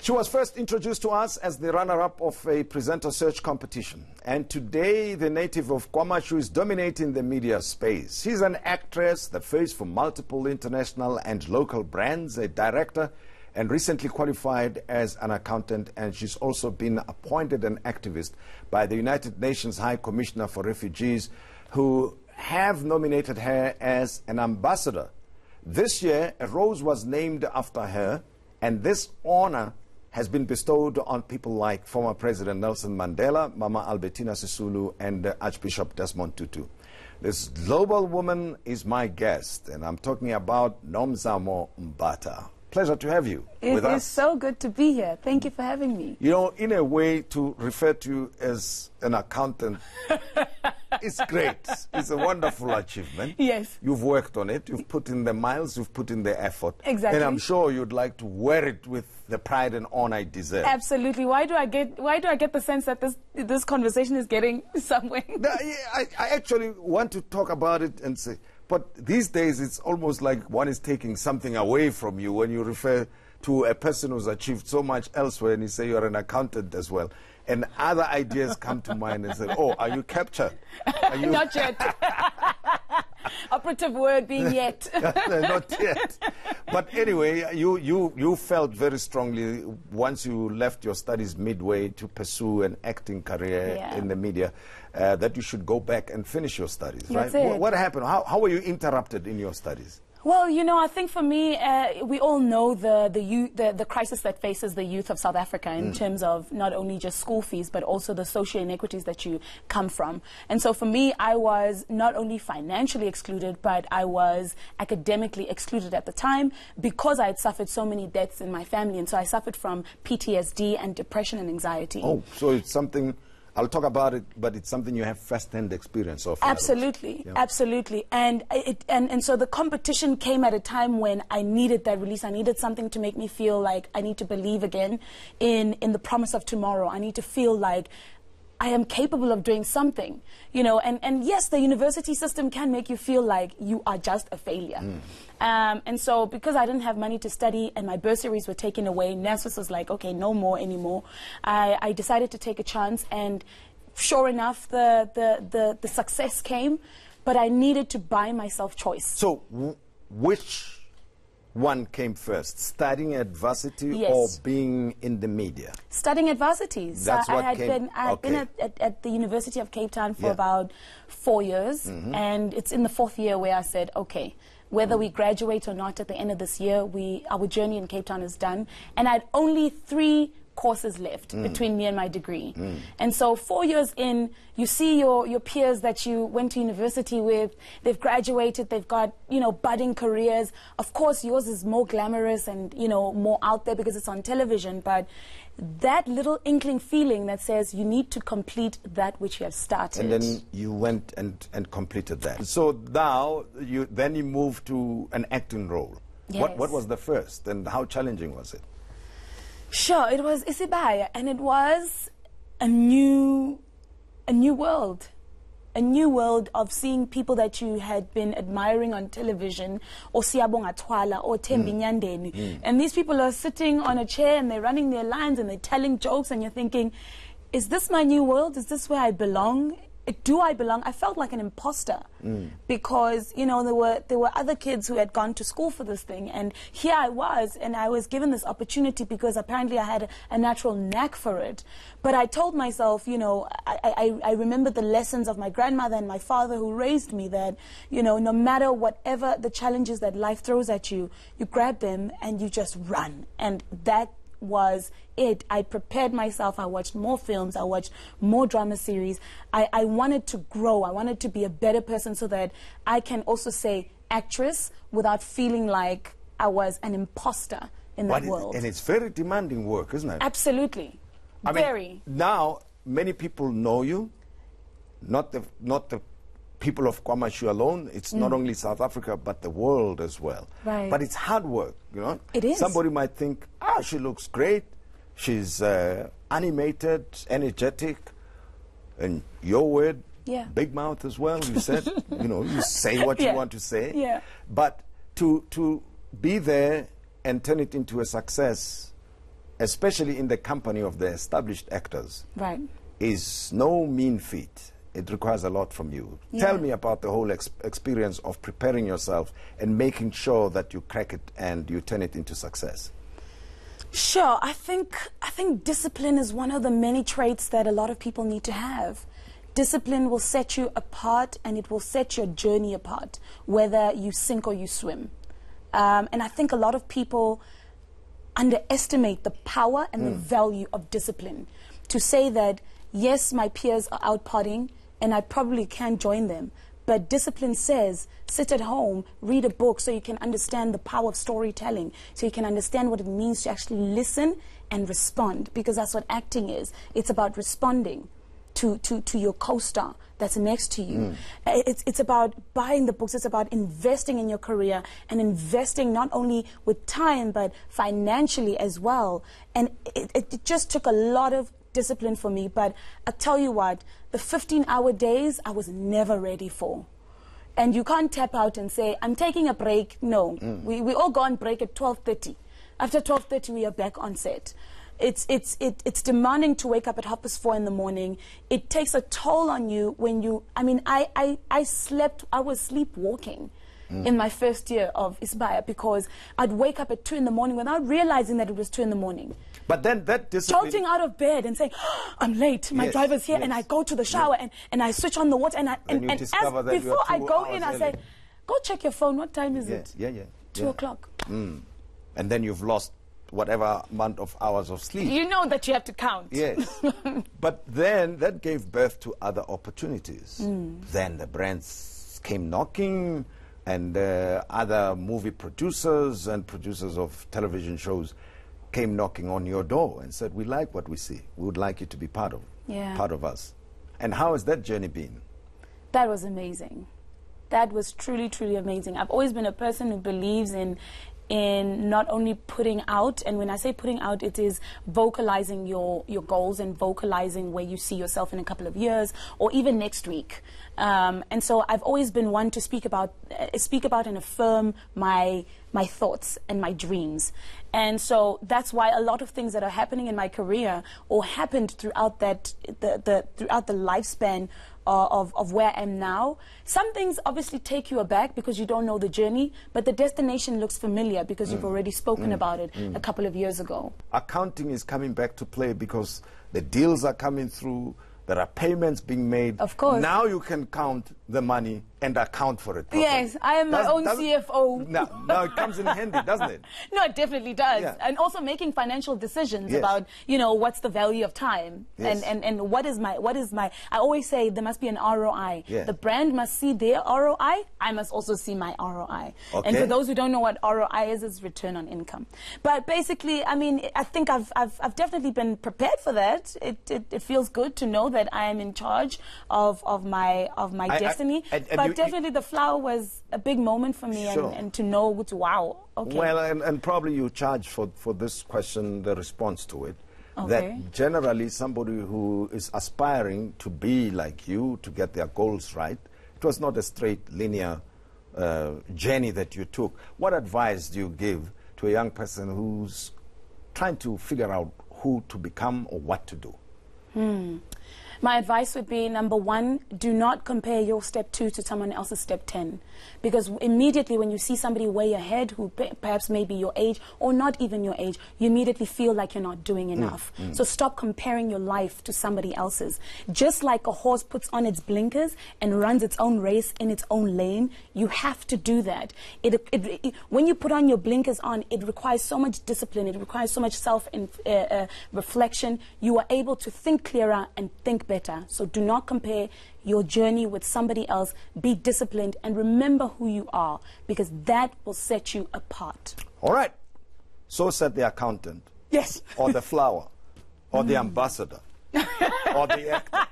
She was first introduced to us as the runner-up of a presenter search competition. And today, the native of KwaMashu is dominating the media space. She's an actress that faced for multiple international and local brands, a director, and recently qualified as an accountant. And she's also been appointed an activist by the United Nations High Commissioner for Refugees, who have nominated her as an ambassador. This year, a rose was named after her, and this honor has been bestowed on people like former President Nelson Mandela, Mama Albertina Sisulu, and Archbishop Desmond Tutu. This global woman is my guest, and I'm talking about Nomzamo Mbatha. Pleasure to have you with us. It is so good to be here. Thank you for having me. You know, in a way, to refer to you as an accountant, it's great. It's a wonderful achievement. Yes. You've worked on it. You've put in the miles. You've put in the effort. Exactly. And I'm sure you'd like to wear it with the pride and honor it deserves. Absolutely. Why do I get the sense that this conversation is getting somewhere? I actually want to talk about it and say, but these days it's almost like one is taking something away from you when you refer to a person who's achieved so much elsewhere and you say you're an accountant as well. And other ideas come to mind and say, oh, are you captured? Are you Not yet. Operative word being yet. Not yet. But anyway, you felt very strongly once you left your studies midway to pursue an acting career in the media that you should go back and finish your studies, right? That's it. What happened? How were you interrupted in your studies? Well, you know, I think for me, we all know the crisis that faces the youth of South Africa in terms of not only just school fees, but also the social inequities that you come from. And so for me, I was not only financially excluded, but I was academically excluded at the time because I had suffered so many deaths in my family. And so I suffered from PTSD and depression and anxiety. Oh, so it's something... I'll talk about it, but it's something you have first-hand experience of. Absolutely, absolutely. And so the competition came at a time when I needed that release. I needed something to make me feel like I need to believe again in the promise of tomorrow. I need to feel like I am capable of doing something, you know, and yes, the university system can make you feel like you are just a failure. And so because I didn't have money to study and my bursaries were taken away, NSFAS was like, okay, no more anymore. I decided to take a chance, and sure enough, the success came, but I needed to buy myself choice. So which one came first, studying at varsity or being in the media? Studying at varsity. That's I had been at the University of Cape Town for about 4 years, and it's in the 4th year where I said, okay, whether we graduate or not at the end of this year, our journey in Cape Town is done. And I had only 3 courses left between me and my degree. And so 4 years in, you see your peers that you went to university with, they've graduated, they've got, you know, budding careers. Of course, yours is more glamorous and, you know, more out there because it's on television, but that little inkling feeling that says you need to complete that which you have started. And then you went and completed that. So now, you moved to an acting role. Yes. What was the first, and how challenging was it? Sure, it was Isibaya, and it was a new world. A new world of seeing people that you had been admiring on television, or Siyabonga Twala, or Thembi Nyandeni. And these people are sitting on a chair and they're running their lines and they're telling jokes, and you're thinking, is this my new world? Is this where I belong? Do I belong? I felt like an imposter because, you know, there were other kids who had gone to school for this thing, and here I was, and I was given this opportunity because apparently I had a natural knack for it. But I told myself, you know, I remember the lessons of my grandmother and my father who raised me that, you know, no matter whatever the challenges that life throws at you, you grab them and you just run. And that was it. I prepared myself. I watched more films. I watched more drama series. I wanted to grow. I wanted to be a better person so that I can also say actress without feeling like I was an imposter in that world. And it's very demanding work, isn't it? Absolutely. Very. Now, many people know you, not the people of KwaMashu alone. It's not only South Africa, but the world as well. Right. But it's hard work, you know. It is. Somebody might think, she looks great. She's animated, energetic, and your word, big mouth as well. You said, you know, you say what you want to say. Yeah. But to be there and turn it into a success, especially in the company of the established actors, Right. is no mean feat. It requires a lot from you. Yeah. Tell me about the whole experience of preparing yourself and making sure that you crack it and you turn it into success. Sure. I think discipline is one of the many traits that a lot of people need to have. Discipline will set you apart, and it will set your journey apart, whether you sink or you swim. And I think a lot of people underestimate the power and the value of discipline. To say that, yes, my peers are out partying, and I probably can't join them, but discipline says, sit at home, read a book so you can understand the power of storytelling, so you can understand what it means to actually listen and respond, because that's what acting is. It's about responding to your co-star that's next to you. It's about buying the books. It's about investing in your career, and investing not only with time but financially as well. And it just took a lot of discipline for me. But I tell you what, the 15-hour days I was never ready for. And you can't tap out and say, I'm taking a break. No, we all go on break at 12:30. After 12:30 we are back on set. It's demanding to wake up at 4:30 in the morning. It takes a toll on you when you, I mean, I was sleepwalking in my first year of Isibaya, because I'd wake up at 2 in the morning without realizing that it was 2 in the morning. But then that discipline... Jolting out of bed and saying, oh, I'm late, my driver's here, and I go to the shower and I switch on the water, and before I go in, I say, go check your phone, what time is it? 2 o'clock. And then you've lost whatever amount of hours of sleep. You know that you have to count. Yes. But then that gave birth to other opportunities. Then the brands came knocking, and other movie producers and producers of television shows came knocking on your door and said, we like what we see. We would like you to be part of us. And how has that journey been? That was amazing. That was truly, truly amazing. I've always been a person who believes in not only putting out, and when I say putting out, it is vocalizing your goals and vocalizing where you see yourself in a couple of years or even next week. And so I've always been one to speak about and affirm my thoughts and my dreams. And so that's why a lot of things that are happening in my career or happened throughout throughout the lifespan of where I am now. Some things obviously take you aback because you don't know the journey, but the destination looks familiar because you've already spoken about it a couple of years ago. Accounting is coming back to play because the deals are coming through, there are payments being made. Of course. Now you can count the money and account for it properly. Yes, I am my own CFO. Now it comes in handy, doesn't it? No, it definitely does. Yeah. And also making financial decisions about, you know, what's the value of time, and what is my, I always say there must be an ROI. Yeah. The brand must see their ROI, I must also see my ROI. Okay. And for those who don't know what ROI is, it's return on income. But basically, I mean, I think I've definitely been prepared for that. It feels good to know that I am in charge of my destiny. But definitely the flower was a big moment for me, sure. and to know, wow, okay. Well, and probably you charge for this question, the response to it. Okay. That generally somebody who is aspiring to be like you, to get their goals right, it was not a straight linear journey that you took. What advice do you give to a young person who's trying to figure out who to become or what to do? My advice would be, number one, do not compare your step 2 to someone else's step 10. Because immediately when you see somebody way ahead who perhaps may be your age or not even your age, you immediately feel like you're not doing enough. So stop comparing your life to somebody else's. Just like a horse puts on its blinkers and runs its own race in its own lane, you have to do that. When you put on your blinkers on, it requires so much discipline. It requires so much self-reflection. You are able to think clearer and think better. So do not compare your journey with somebody else. Be disciplined and remember who you are, because that will set you apart. All right. So said the accountant. Yes. Or the flower. Or the ambassador. Or the actor.